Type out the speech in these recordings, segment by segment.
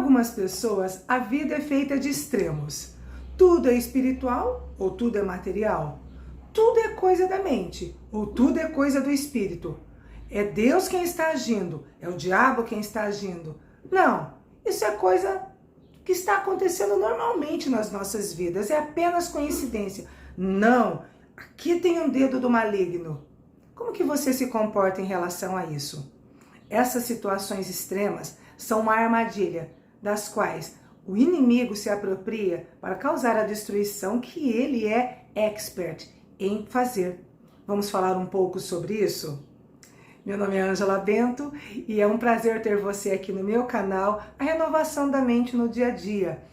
algumas pessoas, a vida é feita de extremos. Tudo é espiritual ou tudo é material? Tudo é coisa da mente ou tudo é coisa do espírito? É Deus quem está agindo? É o diabo quem está agindo? Não, isso é coisa que está acontecendo normalmente nas nossas vidas, é apenas coincidência. Não, aqui tem um dedo do maligno. Como que você se comporta em relação a isso? Essas situações extremas são uma armadilha, das quais o inimigo se apropria para causar a destruição que ele é expert em fazer. Vamos falar um pouco sobre isso? Meu nome é Ângela Bento e é um prazer ter você aqui no meu canal, A Renovação da Mente no Dia a Dia.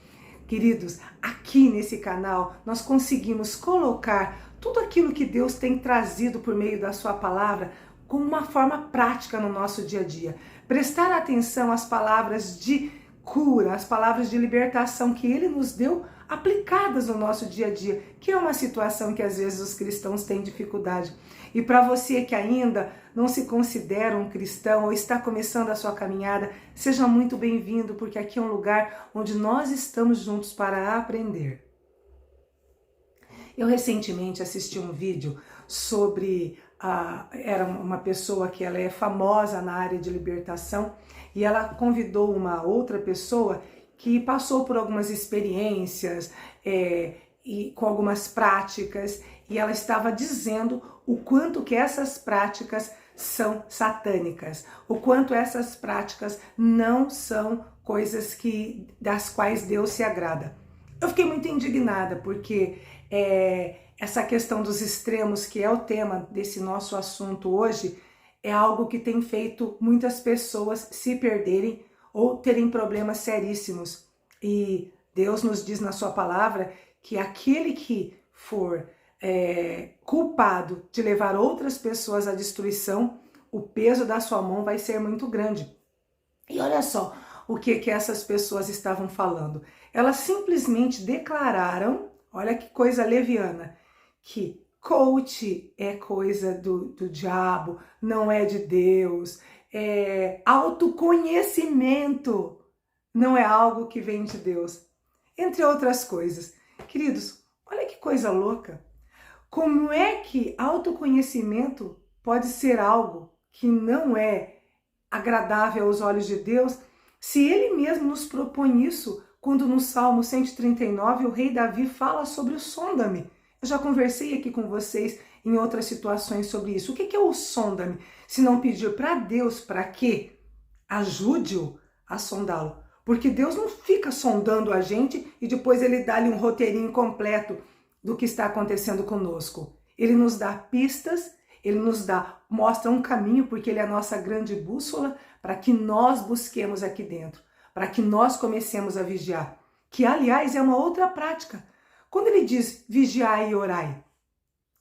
Queridos, aqui nesse canal nós conseguimos colocar tudo aquilo que Deus tem trazido por meio da sua palavra como uma forma prática no nosso dia a dia. Prestar atenção às palavras de cura, às palavras de libertação que Ele nos deu aplicadas no nosso dia a dia, que é uma situação que às vezes os cristãos têm dificuldade. E para você que ainda não se considera um cristão ou está começando a sua caminhada, seja muito bem-vindo, porque aqui é um lugar onde nós estamos juntos para aprender. Eu recentemente assisti um vídeo sobre era uma pessoa que ela é famosa na área de libertação e ela convidou uma outra pessoa que passou por algumas experiências e com algumas práticas, e ela estava dizendo o quanto que essas práticas são satânicas, o quanto essas práticas não são coisas das quais Deus se agrada. Eu fiquei muito indignada porque essa questão dos extremos, que é o tema desse nosso assunto hoje, é algo que tem feito muitas pessoas se perderem ou terem problemas seríssimos. E Deus nos diz na sua palavra que aquele que for culpado de levar outras pessoas à destruição, o peso da sua mão vai ser muito grande. E olha só o que essas pessoas estavam falando. Elas simplesmente declararam, olha que coisa leviana, que coach é coisa do diabo, não é de Deus, autoconhecimento não é algo que vem de Deus, entre outras coisas. Queridos, olha que coisa louca. Como é que autoconhecimento pode ser algo que não é agradável aos olhos de Deus, se Ele mesmo nos propõe isso, quando no Salmo 139 o rei Davi fala sobre o sonda-me. Eu já conversei aqui com vocês em outras situações sobre isso. O que é o sonda-me? Se não pedir para Deus para quê? Ajude-o a sondá-lo. Porque Deus não fica sondando a gente e depois Ele dá-lhe um roteirinho completo do que está acontecendo conosco. Ele nos dá pistas, Ele mostra um caminho, porque Ele é a nossa grande bússola, para que nós busquemos aqui dentro, para que nós comecemos a vigiar. Que, aliás, é uma outra prática. Quando Ele diz vigiai e orai,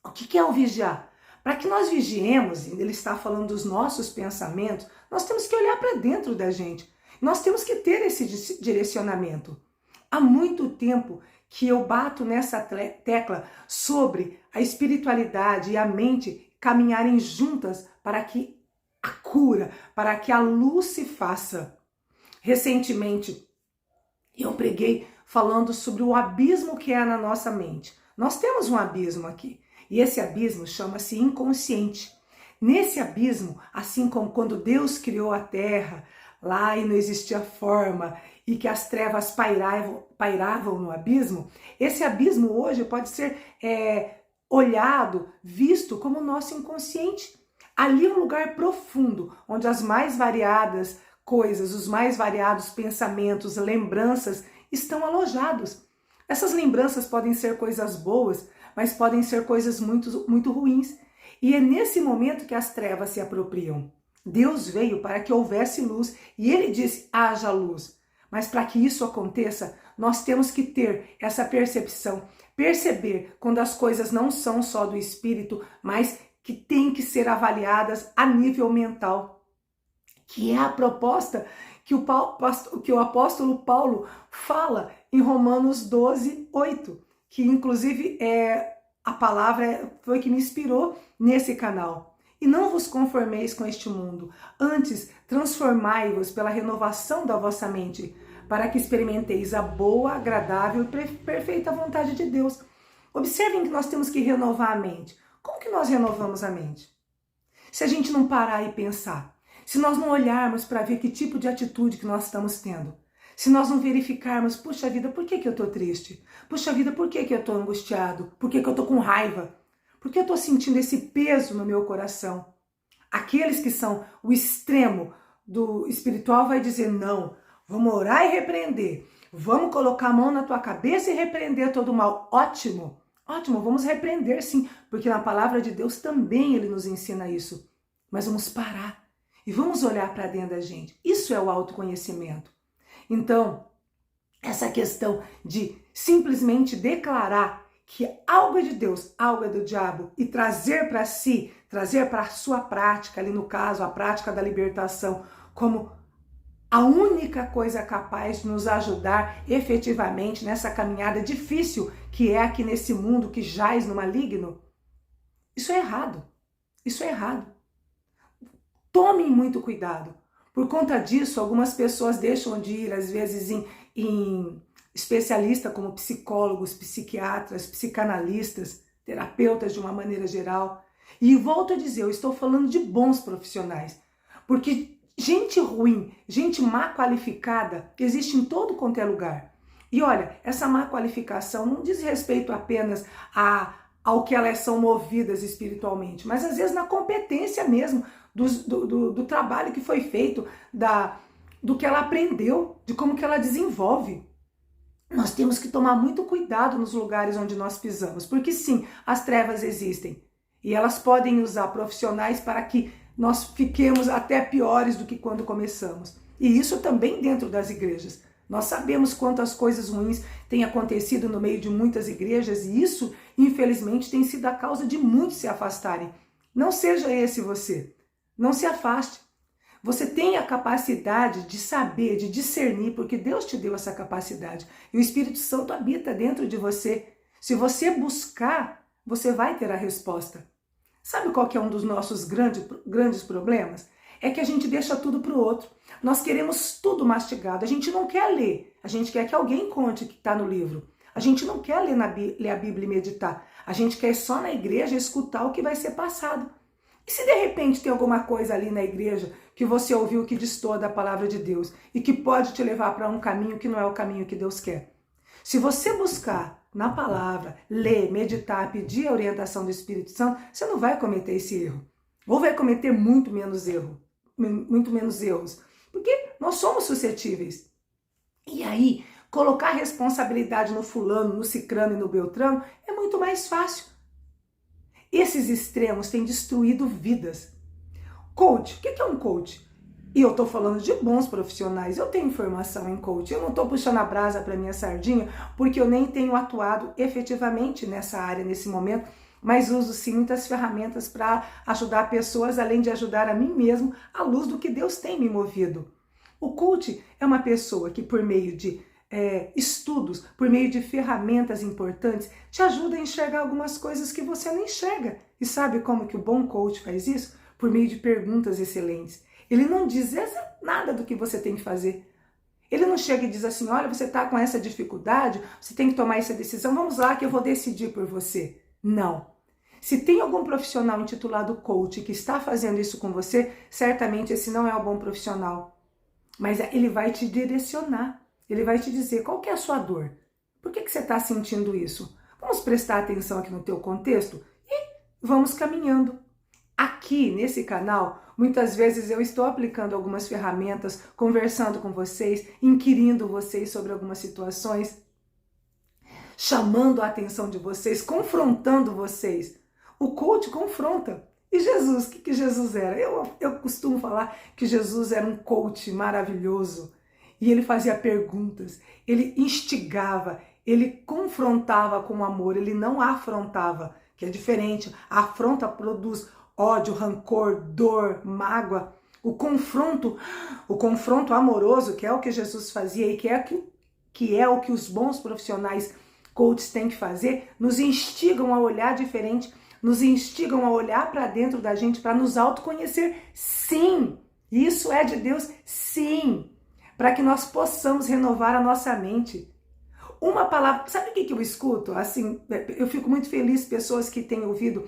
o que é o vigiar? Para que nós vigiemos, Ele está falando dos nossos pensamentos, nós temos que olhar para dentro da gente. Nós temos que ter esse direcionamento. Há muito tempo que eu bato nessa tecla sobre a espiritualidade e a mente caminharem juntas para que a cura, para que a luz se faça. Recentemente, eu preguei falando sobre o abismo que é na nossa mente. Nós temos um abismo aqui, e esse abismo chama-se inconsciente. Nesse abismo, assim como quando Deus criou a terra, lá e não existia forma, e que as trevas pairavam no abismo, esse abismo hoje pode ser olhado, visto como o nosso inconsciente. Ali é um lugar profundo, onde as mais variadas coisas, os mais variados pensamentos, lembranças estão alojados. Essas lembranças podem ser coisas boas, mas podem ser coisas muito, muito ruins. E é nesse momento que as trevas se apropriam. Deus veio para que houvesse luz e Ele disse, haja luz. Mas para que isso aconteça, nós temos que ter essa percepção, perceber quando as coisas não são só do espírito, mas que têm que ser avaliadas a nível mental, que é a proposta que o apóstolo Paulo fala em Romanos 12, 8, que inclusive a palavra foi que me inspirou nesse canal. E não vos conformeis com este mundo, antes transformai-vos pela renovação da vossa mente, para que experimenteis a boa, agradável e perfeita vontade de Deus. Observem que nós temos que renovar a mente. Como que nós renovamos a mente? Se a gente não parar e pensar, se nós não olharmos para ver que tipo de atitude que nós estamos tendo, se nós não verificarmos, puxa vida, por que eu estou triste? Puxa vida, por que eu estou angustiado? Por que eu estou com raiva? Por que eu estou sentindo esse peso no meu coração? Aqueles que são o extremo do espiritual vai dizer, não, vamos orar e repreender. Vamos colocar a mão na tua cabeça e repreender todo o mal. Ótimo, ótimo, vamos repreender sim, porque na palavra de Deus também ele nos ensina isso. Mas vamos parar e vamos olhar para dentro da gente. Isso é o autoconhecimento. Então, essa questão de simplesmente declarar que algo é de Deus, algo é do diabo e trazer para si, trazer para a sua prática, ali no caso, a prática da libertação, como a única coisa capaz de nos ajudar efetivamente nessa caminhada difícil que é aqui nesse mundo que jaz no maligno, isso é errado. Isso é errado. Tomem muito cuidado. Por conta disso, algumas pessoas deixam de ir, às vezes, em especialistas como psicólogos, psiquiatras, psicanalistas, terapeutas de uma maneira geral. E volto a dizer, eu estou falando de bons profissionais. Porque gente ruim, gente má qualificada, existe em todo quanto é lugar. E olha, essa má qualificação não diz respeito apenas ao que elas são movidas espiritualmente, mas às vezes na competência mesmo, do trabalho que foi feito, do que ela aprendeu, de como que ela desenvolve. Nós temos que tomar muito cuidado nos lugares onde nós pisamos, porque sim, as trevas existem e elas podem usar profissionais para que nós fiquemos até piores do que quando começamos. E isso também dentro das igrejas. Nós sabemos quantas coisas ruins têm acontecido no meio de muitas igrejas e isso, infelizmente, tem sido a causa de muitos se afastarem. Não seja esse você. Não se afaste. Você tem a capacidade de saber, de discernir, porque Deus te deu essa capacidade. E o Espírito Santo habita dentro de você. Se você buscar, você vai ter a resposta. Sabe qual que é um dos nossos grandes problemas? É que a gente deixa tudo para o outro. Nós queremos tudo mastigado. A gente não quer ler. A gente quer que alguém conte o que está no livro. A gente não quer ler a Bíblia e meditar. A gente quer só na igreja escutar o que vai ser passado. E se de repente tem alguma coisa ali na igreja que você ouviu que destoa da palavra de Deus e que pode te levar para um caminho que não é o caminho que Deus quer? Se você buscar na palavra, ler, meditar, pedir a orientação do Espírito Santo, você não vai cometer esse erro. Ou vai cometer muito menos erros. Porque nós somos suscetíveis. E aí, colocar a responsabilidade no fulano, no cicrano e no beltrano é muito mais fácil. Esses extremos têm destruído vidas. Coach, o que é um coach? E eu estou falando de bons profissionais, eu tenho formação em coach, eu não estou puxando a brasa para minha sardinha, porque eu nem tenho atuado efetivamente nessa área nesse momento, mas uso sim muitas ferramentas para ajudar pessoas, além de ajudar a mim mesmo, à luz do que Deus tem me movido. O coach é uma pessoa que por meio de estudos, por meio de ferramentas importantes, te ajuda a enxergar algumas coisas que você não enxerga. E sabe como que o bom coach faz isso? Por meio de perguntas excelentes. Ele não diz nada do que você tem que fazer. Ele não chega e diz assim, olha, você está com essa dificuldade, você tem que tomar essa decisão, vamos lá que eu vou decidir por você. Não. Se tem algum profissional intitulado coach que está fazendo isso com você, certamente esse não é o bom profissional. Mas ele vai te direcionar. Ele vai te dizer qual que é a sua dor. Por que você está sentindo isso? Vamos prestar atenção aqui no teu contexto e vamos caminhando. Aqui nesse canal, muitas vezes eu estou aplicando algumas ferramentas, conversando com vocês, inquirindo vocês sobre algumas situações, chamando a atenção de vocês, confrontando vocês. O coach confronta. E Jesus, o que Jesus era? Eu costumo falar que Jesus era um coach maravilhoso. E ele fazia perguntas, ele instigava, ele confrontava com amor, ele não afrontava, que é diferente. A afronta produz ódio, rancor, dor, mágoa. O confronto amoroso, que é o que Jesus fazia e que é o que os bons profissionais coaches têm que fazer, nos instigam a olhar diferente, nos instigam a olhar para dentro da gente, para nos autoconhecer. Sim, isso é de Deus, sim. para que nós possamos renovar a nossa mente. Uma palavra, sabe o que eu escuto? Assim, eu fico muito feliz, pessoas que têm ouvido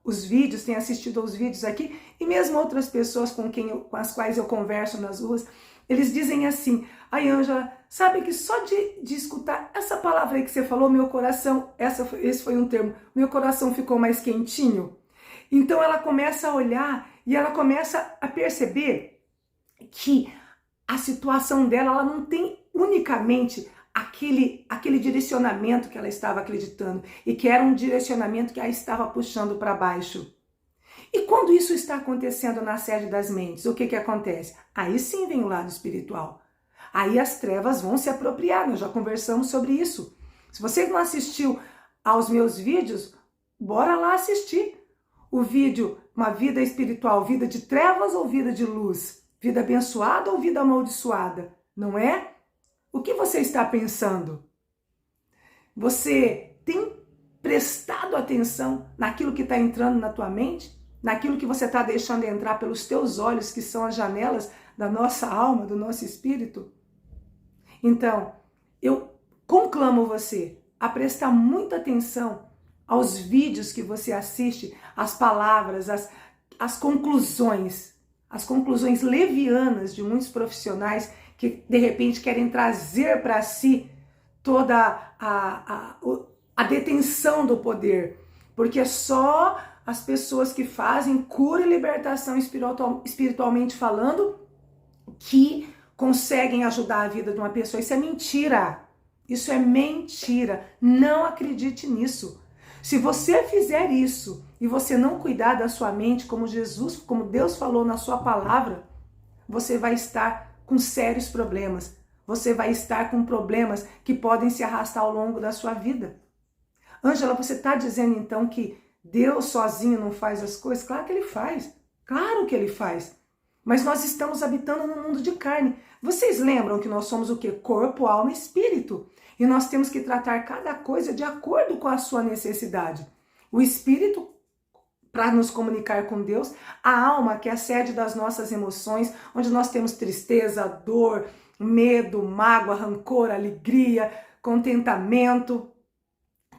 os vídeos, têm assistido aos vídeos aqui, e mesmo outras pessoas com as quais eu converso nas ruas, eles dizem assim: ai, Ângela, sabe que só de escutar essa palavra aí que você falou, meu coração, esse foi um termo, meu coração ficou mais quentinho. Então ela começa a olhar e ela começa a perceber que a situação dela, ela não tem unicamente aquele direcionamento que ela estava acreditando e que era um direcionamento que a estava puxando para baixo. E quando isso está acontecendo na sede das mentes, o que acontece? Aí sim vem o lado espiritual. Aí as trevas vão se apropriar, nós já conversamos sobre isso. Se você não assistiu aos meus vídeos, bora lá assistir. O vídeo, uma vida espiritual, vida de trevas ou vida de luz? Vida abençoada ou vida amaldiçoada? Não é? O que você está pensando? Você tem prestado atenção naquilo que está entrando na tua mente? Naquilo que você está deixando entrar pelos teus olhos, que são as janelas da nossa alma, do nosso espírito? Então, eu conclamo você a prestar muita atenção aos vídeos que você assiste, às palavras, às conclusões levianas de muitos profissionais que de repente querem trazer para si toda a detenção do poder, porque só as pessoas que fazem cura e libertação espiritualmente falando que conseguem ajudar a vida de uma pessoa. Isso é mentira. Isso é mentira. Não acredite nisso. Se você fizer isso e você não cuidar da sua mente como Deus falou na sua palavra, você vai estar com sérios problemas. Você vai estar com problemas que podem se arrastar ao longo da sua vida. Ângela, você está dizendo então que Deus sozinho não faz as coisas? Claro que Ele faz. Claro que Ele faz. Mas nós estamos habitando num mundo de carne. Vocês lembram que nós somos o quê? Corpo, alma e espírito. E nós temos que tratar cada coisa de acordo com a sua necessidade. O espírito, para nos comunicar com Deus, a alma, que é a sede das nossas emoções, onde nós temos tristeza, dor, medo, mágoa, rancor, alegria, contentamento,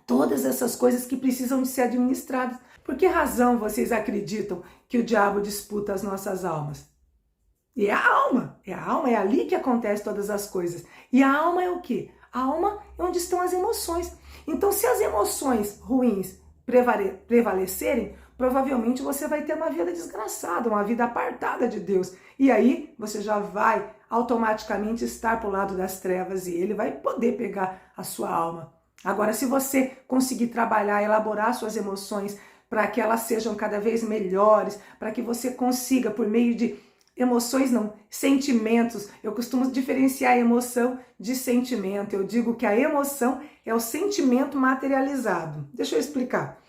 todas essas coisas que precisam de ser administradas. Por que razão vocês acreditam que o diabo disputa as nossas almas? E é a alma, é ali que acontecem todas as coisas. E a alma é o quê? A alma é onde estão as emoções. Então, se as emoções ruins prevalecerem, provavelmente você vai ter uma vida desgraçada, uma vida apartada de Deus. E aí, você já vai automaticamente estar para o lado das trevas e ele vai poder pegar a sua alma. Agora, se você conseguir trabalhar, elaborar suas emoções para que elas sejam cada vez melhores, para que você consiga, por meio de emoções não, sentimentos. Eu costumo diferenciar a emoção de sentimento. Eu digo que a emoção é o sentimento materializado. Deixa eu explicar.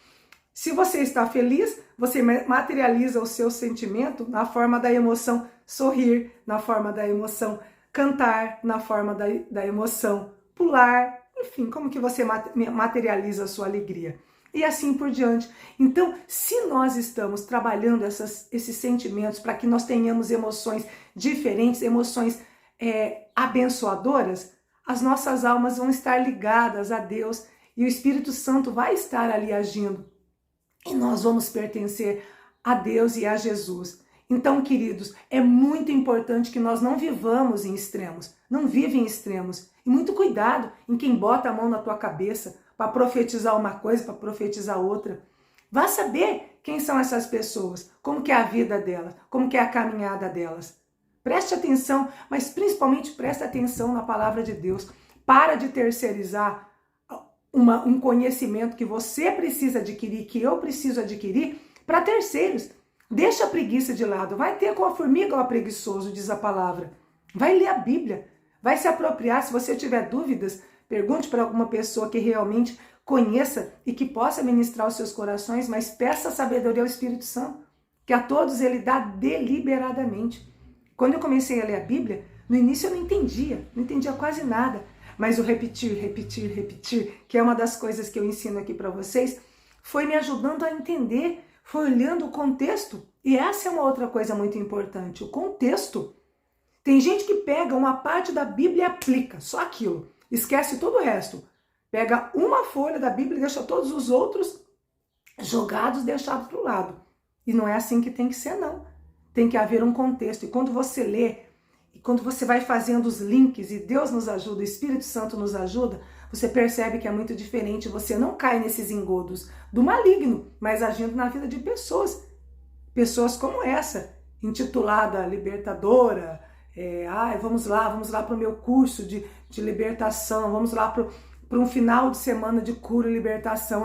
Se você está feliz, você materializa o seu sentimento na forma da emoção sorrir, na forma da emoção cantar, na forma da emoção pular, enfim, como que você materializa a sua alegria. E assim por diante. Então, se nós estamos trabalhando esses sentimentos para que nós tenhamos emoções diferentes, emoções abençoadoras, as nossas almas vão estar ligadas a Deus e o Espírito Santo vai estar ali agindo. E nós vamos pertencer a Deus e a Jesus. Então, queridos, é muito importante que nós não vivamos em extremos. Não vive em extremos. E muito cuidado em quem bota a mão na tua cabeça para profetizar uma coisa, para profetizar outra. Vá saber quem são essas pessoas, como que é a vida delas, como que é a caminhada delas. Preste atenção, mas principalmente preste atenção na palavra de Deus. Para de terceirizar um conhecimento que você precisa adquirir, que eu preciso adquirir, para terceiros. Deixa a preguiça de lado. Vai ter com a formiga ou a preguiçoso, diz a palavra. Vai ler a Bíblia. Vai se apropriar. Se você tiver dúvidas, pergunte para alguma pessoa que realmente conheça e que possa ministrar os seus corações, mas peça sabedoria ao Espírito Santo, que a todos ele dá deliberadamente. Quando eu comecei a ler a Bíblia, no início eu não entendia quase nada, mas o repetir, que é uma das coisas que eu ensino aqui para vocês, foi me ajudando a entender, foi olhando o contexto. E essa é uma outra coisa muito importante, o contexto. Tem gente que pega uma parte da Bíblia e aplica, só aquilo. Esquece todo o resto. Pega uma folha da Bíblia e deixa todos os outros jogados, deixados para o lado. E não é assim que tem que ser, não. Tem que haver um contexto. E quando você lê, e quando você vai fazendo os links, e Deus nos ajuda, o Espírito Santo nos ajuda, você percebe que é muito diferente. Você não cai nesses engodos do maligno, mas agindo na vida de pessoas. Pessoas como essa, intitulada Libertadora. Vamos lá para o meu curso de libertação, vamos lá para um final de semana de cura e libertação.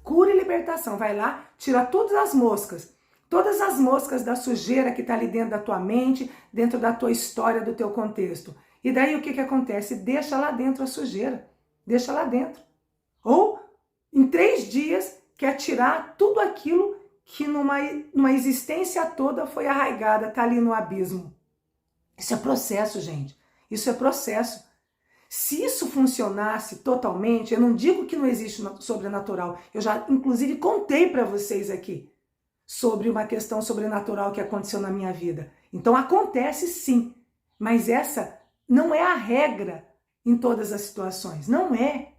Cura e libertação. Vai lá, tira todas as moscas da sujeira que está ali dentro da tua mente, dentro da tua história, do teu contexto. E daí o que acontece? Deixa lá dentro a sujeira, deixa lá dentro. Ou em 3 dias quer tirar tudo aquilo que numa existência toda foi arraigada, está ali no abismo. Isso é processo, gente. Isso é processo. Se isso funcionasse totalmente, eu não digo que não existe sobrenatural. Eu já, inclusive, contei para vocês aqui sobre uma questão sobrenatural que aconteceu na minha vida. Então, acontece sim. Mas essa não é a regra em todas as situações. Não é.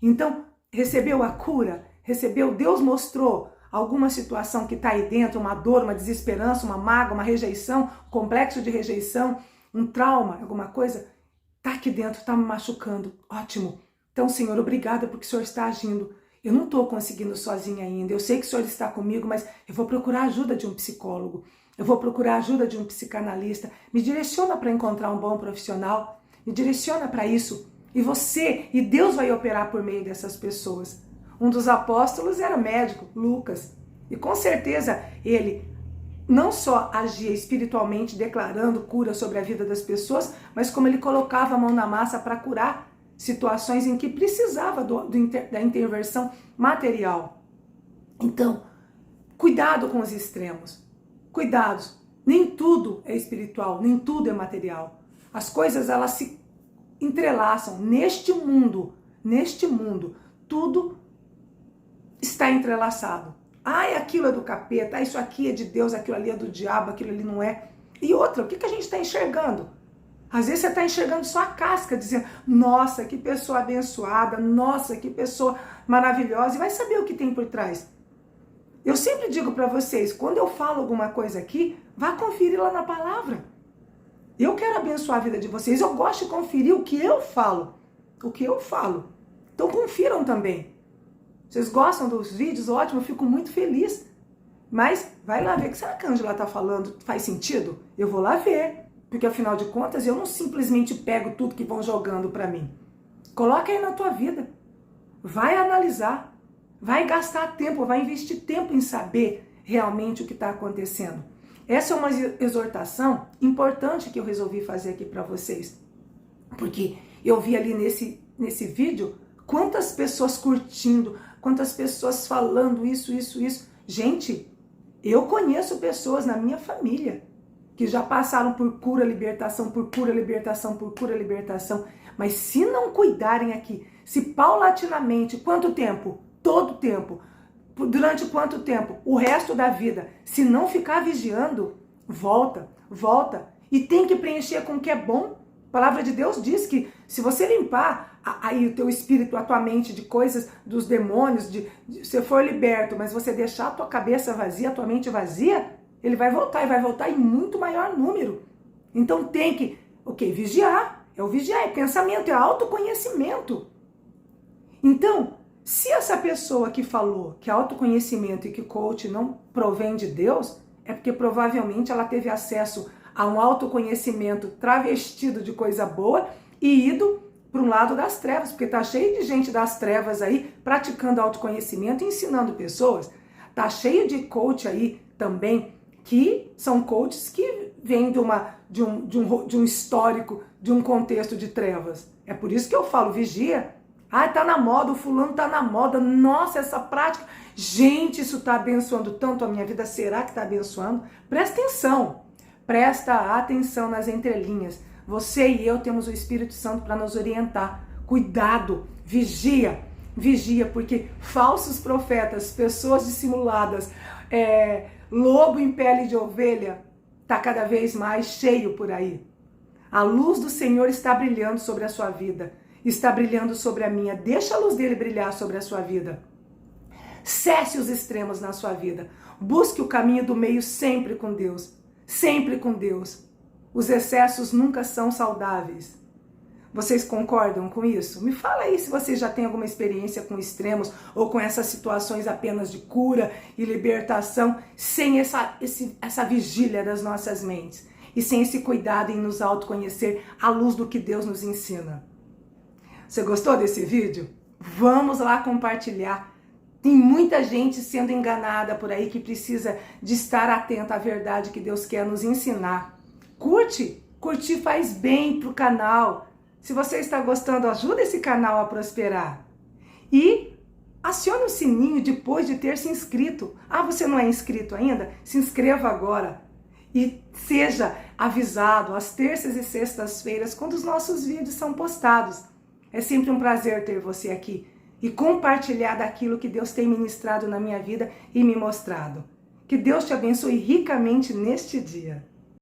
Então, recebeu a cura? Recebeu? Deus mostrou alguma situação que está aí dentro, uma dor, uma desesperança, uma mágoa, uma rejeição, um complexo de rejeição, um trauma, alguma coisa, está aqui dentro, está me machucando. Ótimo. Então, Senhor, obrigada porque o Senhor está agindo. Eu não estou conseguindo sozinha ainda. Eu sei que o Senhor está comigo, mas eu vou procurar a ajuda de um psicólogo. Eu vou procurar a ajuda de um psicanalista. Me direciona para encontrar um bom profissional. Me direciona para isso. E Deus vai operar por meio dessas pessoas. Um dos apóstolos era médico, Lucas. E com certeza ele não só agia espiritualmente, declarando cura sobre a vida das pessoas, mas como ele colocava a mão na massa para curar situações em que precisava da intervenção material. Então, cuidado com os extremos. Cuidados. Nem tudo é espiritual, nem tudo é material. As coisas, elas se entrelaçam. Neste mundo, tudo está entrelaçado. Aquilo é do capeta, isso aqui é de Deus, aquilo ali é do diabo, aquilo ali não é. E outra, o que a gente está enxergando? Às vezes você está enxergando só a casca, dizendo, nossa, que pessoa abençoada, nossa, que pessoa maravilhosa, e vai saber o que tem por trás. Eu sempre digo para vocês, quando eu falo alguma coisa aqui, vá conferir lá na palavra. Eu quero abençoar a vida de vocês, eu gosto de conferir o que eu falo. Então confiram também. Vocês gostam dos vídeos? Ótimo, eu fico muito feliz. Mas vai lá ver, que será que a Ângela está falando faz sentido? Eu vou lá ver, porque afinal de contas eu não simplesmente pego tudo que vão jogando para mim. Coloca aí na tua vida. Vai analisar, vai gastar tempo, vai investir tempo em saber realmente o que está acontecendo. Essa é uma exortação importante que eu resolvi fazer aqui para vocês. Porque eu vi ali nesse vídeo quantas pessoas curtindo, quantas pessoas falando isso. Gente, eu conheço pessoas na minha família que já passaram por cura, libertação, mas se não cuidarem aqui, se paulatinamente, quanto tempo? Todo tempo. Durante quanto tempo? O resto da vida. Se não ficar vigiando, volta. E tem que preencher com o que é bom. A palavra de Deus diz que se você limpar aí o teu espírito, a tua mente de coisas, dos demônios, você for liberto, mas você deixar a tua cabeça vazia, a tua mente vazia, ele vai voltar, e vai voltar em muito maior número. Então tem que, vigiar. É o vigiar, é pensamento, é autoconhecimento. Então, se essa pessoa que falou que autoconhecimento e que coach não provém de Deus, é porque provavelmente ela teve acesso a um autoconhecimento travestido de coisa boa e ido para um lado das trevas, porque tá cheio de gente das trevas aí praticando autoconhecimento e ensinando pessoas. Tá cheio de coach aí também que são coaches que vêm de um histórico, de um contexto de trevas. É por isso que eu falo, vigia. Tá na moda, o fulano tá na moda. Nossa, essa prática. Gente, isso tá abençoando tanto a minha vida. Será que tá abençoando? Presta atenção nas entrelinhas. Você e eu temos o Espírito Santo para nos orientar. Cuidado, vigia, porque falsos profetas, pessoas dissimuladas, lobo em pele de ovelha, tá cada vez mais cheio por aí. A luz do Senhor está brilhando sobre a sua vida, está brilhando sobre a minha. Deixa a luz dele brilhar sobre a sua vida. Cesse os extremos na sua vida. Busque o caminho do meio sempre com Deus. Sempre com Deus. Os excessos nunca são saudáveis. Vocês concordam com isso? Me fala aí se você já tem alguma experiência com extremos ou com essas situações apenas de cura e libertação, sem essa vigília das nossas mentes e sem esse cuidado em nos autoconhecer à luz do que Deus nos ensina. Você gostou desse vídeo? Vamos lá compartilhar. Tem muita gente sendo enganada por aí que precisa de estar atenta à verdade que Deus quer nos ensinar. Curtir faz bem pro canal. Se você está gostando, ajuda esse canal a prosperar. E acione o sininho depois de ter se inscrito. Ah, você não é inscrito ainda? Se inscreva agora. E seja avisado às terças e sextas-feiras quando os nossos vídeos são postados. É sempre um prazer ter você aqui e compartilhar daquilo que Deus tem ministrado na minha vida e me mostrado. Que Deus te abençoe ricamente neste dia.